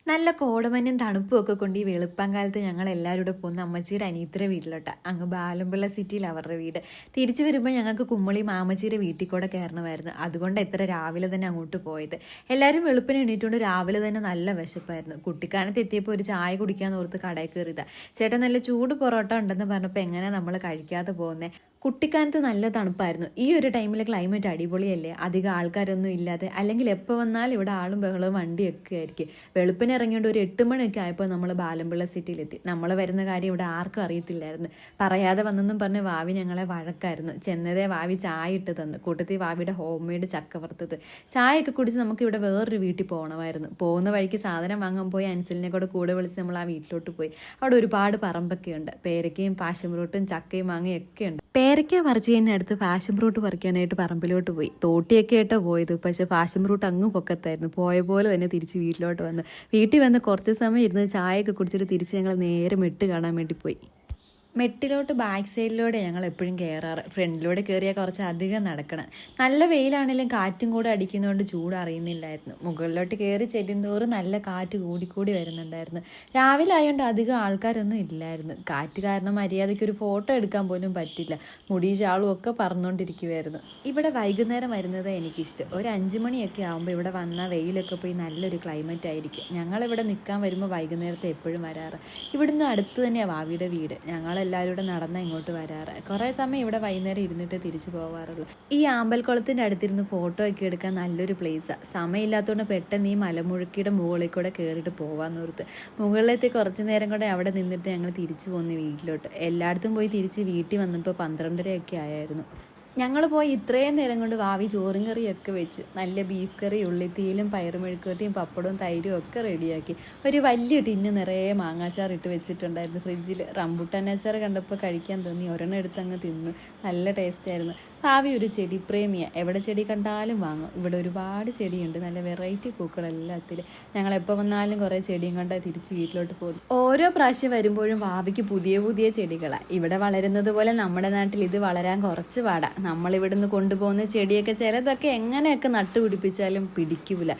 നല്ല കോടമഞ്ഞും തണുപ്പും ഒക്കെ കൊണ്ട് ഈ വെളുപ്പാങ്കാലത്ത് ഞങ്ങൾ എല്ലാവരും കൂടെ പോകുന്ന അമ്മച്ചിയുടെ അനിയത്തിയുടെ വീട്ടിലോട്ടാ. അങ്ങ് ബാലമ്പിള്ള സിറ്റിയിൽ അവരുടെ വീട്. തിരിച്ചു വരുമ്പോൾ ഞങ്ങൾക്ക് കുമ്മളി മാമച്ചിയുടെ വീട്ടിൽ കൂടെ കയറണമായിരുന്നു. അതുകൊണ്ട് എത്ര രാവിലെ തന്നെ അങ്ങോട്ട് പോയത്. എല്ലാവരും വെളുപ്പിന് എണീറ്റുകൊണ്ട് രാവിലെ തന്നെ നല്ല വിശപ്പായിരുന്നു. കുട്ടിക്കാനത്ത് എത്തിയപ്പോൾ ഒരു ചായ കുടിക്കാന്ന് ഓർത്ത് കടയിൽ കയറിയതാ. ചേട്ടൻ നല്ല ചൂട് പൊറോട്ട ഉണ്ടെന്ന് പറഞ്ഞപ്പോൾ എങ്ങനെ നമ്മൾ കഴിക്കാതെ പോകുന്നത്. കുട്ടിക്കാനത്ത് നല്ല തണുപ്പായിരുന്നു. ഈ ഒരു ടൈമിൽ ക്ലൈമറ്റ് അടിപൊളിയല്ലേ, അധികം ആൾക്കാരൊന്നും ഇല്ലാതെ. അല്ലെങ്കിൽ എപ്പോൾ വന്നാലും ഇവിടെ ആളും ബഹളവും വണ്ടിയൊക്കെ ആയിരിക്കും. വെളുപ്പിന് ഇറങ്ങിയോണ്ട് ഒരു 8 മണിയൊക്കെ ആയപ്പോൾ നമ്മൾ ബാലമ്പിള്ള സിറ്റിയിലെത്തി. നമ്മൾ വരുന്ന കാര്യം ഇവിടെ ആർക്കും അറിയത്തില്ലായിരുന്നു. പറയാതെ വന്നെന്നും പറഞ്ഞ് വാവി ഞങ്ങളെ വഴക്കായിരുന്നു. ചെന്നതേ വാവി ചായ ഇട്ട് തന്നു. കൂട്ടത്തിൽ വാവിയുടെ ഹോം മെയ്ഡ് ചക്ക വറുത്തത്. ചായയൊക്കെ കുടിച്ച് നമുക്ക് ഇവിടെ വേറൊരു വീട്ടിൽ പോകണമായിരുന്നു. പോകുന്ന വഴിക്ക് സാധനം വാങ്ങാൻ പോയി അൻസലിനെ കൂടെ വിളിച്ച് നമ്മൾ ആ വീട്ടിലോട്ട് പോയി. അവിടെ ഒരുപാട് പറമ്പൊക്കെ ഉണ്ട്. പേരക്കയും പാഷൻ ഫ്രൂട്ടും ചക്കയും മാങ്ങയും ഒക്കെ ഉണ്ട്. പേരയ്ക്ക പറിച്ച് കഴിഞ്ഞ അടുത്ത് പാഷൻ ഫ്രൂട്ട് പറിക്കാനായിട്ട് പറമ്പിലോട്ട് പോയി. തോട്ടിയൊക്കെ ആയിട്ടാണ് പോയത്. പക്ഷേ പാഷൻ ഫ്രൂട്ട് അങ്ങ് പൊക്കത്തായിരുന്നു. പോയ പോലെ തന്നെ തിരിച്ച് വീട്ടിലോട്ട് വന്ന് കുറച്ച് സമയം ഇരുന്ന് ചായയൊക്കെ കുടിച്ചിട്ട് തിരിച്ച് ഞങ്ങൾ നേരെ മെട്ട് കാണാൻ വേണ്ടി പോയി. മെട്ടിലോട്ട് ബാക്ക് സൈഡിലൂടെ ഞങ്ങൾ എപ്പോഴും കയറാറ്. ഫ്രണ്ടിലൂടെ കയറിയാൽ കുറച്ച് അധികം നടക്കണം. നല്ല വെയിലാണെങ്കിലും കാറ്റും കൂടെ അടിക്കുന്നതുകൊണ്ട് ചൂട് അറിയുന്നില്ലായിരുന്നു. മുകളിലോട്ട് കയറി ചെല്ലുന്തോറും നല്ല കാറ്റ് കൂടിക്കൂടി വരുന്നുണ്ടായിരുന്നു. രാവിലെ ആയതുകൊണ്ട് അധികം ആൾക്കാരൊന്നും ഇല്ലായിരുന്നു. കാറ്റ് കാരണം മര്യാദയ്ക്ക് ഒരു ഫോട്ടോ എടുക്കാൻ പോലും പറ്റില്ല. മുടി ഷാളും ഒക്കെ പറന്നുകൊണ്ടിരിക്കുമായിരുന്നു. ഇവിടെ വൈകുന്നേരം വരുന്നത് എനിക്കിഷ്ടം. ഒരു 5 മണിയൊക്കെ ആകുമ്പോൾ ഇവിടെ വന്നാൽ വെയിലൊക്കെ പോയി നല്ലൊരു ക്ലൈമറ്റ് ആയിരിക്കും. ഞങ്ങളിവിടെ നിൽക്കാൻ വരുമ്പോൾ വൈകുന്നേരത്തെ എപ്പോഴും വരാറ്. ഇവിടുന്ന് അടുത്ത് തന്നെയാണ് വാവിയുടെ വീട്. എല്ലാവരും കൂടെ നടന്ന ഇങ്ങോട്ട് വരാറ്. കുറേ സമയം ഇവിടെ വൈകുന്നേരം ഇരുന്നിട്ട് തിരിച്ചു പോകാറുള്ളൂ. ഈ ആമ്പൽക്കുളത്തിൻ്റെ അടുത്തിരുന്ന് ഫോട്ടോ ഒക്കെ എടുക്കാൻ നല്ലൊരു പ്ലേസാണ്. സമയമില്ലാത്തതുകൊണ്ട് പെട്ടെന്ന് ഈ മലമുഴുക്കിയുടെ മുകളിൽ കൂടെ കയറിയിട്ട് പോകാമെന്ന് ഓർത്ത് മുകളിലെത്തി കുറച്ച് നേരം കൂടെ അവിടെ നിന്നിട്ട് ഞങ്ങൾ തിരിച്ചു പോന്നു വീട്ടിലോട്ട്. എല്ലായിടത്തും പോയി തിരിച്ച് വീട്ടിൽ വന്നപ്പോൾ 12:30 ആയിരുന്നു. ഞങ്ങൾ പോയി ഇത്രയും നേരം കൊണ്ട് വാവി ചോറും കറിയൊക്കെ വെച്ച് നല്ല ബീഫ് കറി, ഉള്ളിത്തീലും പയറുമെഴുക്കുവരട്ടിയും പപ്പടവും തൈരും ഒക്കെ റെഡിയാക്കി. ഒരു വലിയ ടിന്ന് നിറയെ മാങ്ങാച്ചാർ ഇട്ട് വെച്ചിട്ടുണ്ടായിരുന്നു ഫ്രിഡ്ജിൽ. റംബുട്ടാൻ അച്ചാർ കണ്ടപ്പോൾ കഴിക്കാൻ തോന്നി. ഒരെണ്ണം എടുത്ത് അങ്ങ് തിന്നു. നല്ല ടേസ്റ്റ് ആയിരുന്നു. ഭാവി ഒരു ചെടി പ്രേമിയാണ്. എവിടെ ചെടി കണ്ടാലും വാങ്ങും. ഇവിടെ ഒരുപാട് ചെടിയുണ്ട്, നല്ല വെറൈറ്റി പൂക്കളെല്ലാത്തിലും. ഞങ്ങൾ എപ്പോൾ വന്നാലും കുറേ ചെടിയും കണ്ടാൽ തിരിച്ച് വീട്ടിലോട്ട് പോകും. ഓരോ പ്രാവശ്യം വരുമ്പോഴും ഭാവിക്ക് പുതിയ പുതിയ ചെടികളാണ്. ഇവിടെ വളരുന്നത് പോലെ നമ്മുടെ നാട്ടിൽ ഇത് വളരാൻ കുറച്ച് പാടാണ്. നമ്മളിവിടുന്ന് കൊണ്ടുപോകുന്ന ചെടിയൊക്കെ ചിലതൊക്കെ എങ്ങനെയൊക്കെ നട്ടുപിടിപ്പിച്ചാലും പിടിക്കൂല.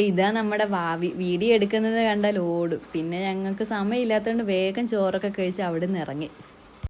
ഇതാ നമ്മുടെ ഭാവി. വീഡിയോ എടുക്കുന്നത് കണ്ടാൽ ഓടും. പിന്നെ ഞങ്ങൾക്ക് സമയമില്ലാത്തതുകൊണ്ട് വേഗം ചോറൊക്കെ കഴിച്ച് അവിടെ നിന്ന് ഇറങ്ങി.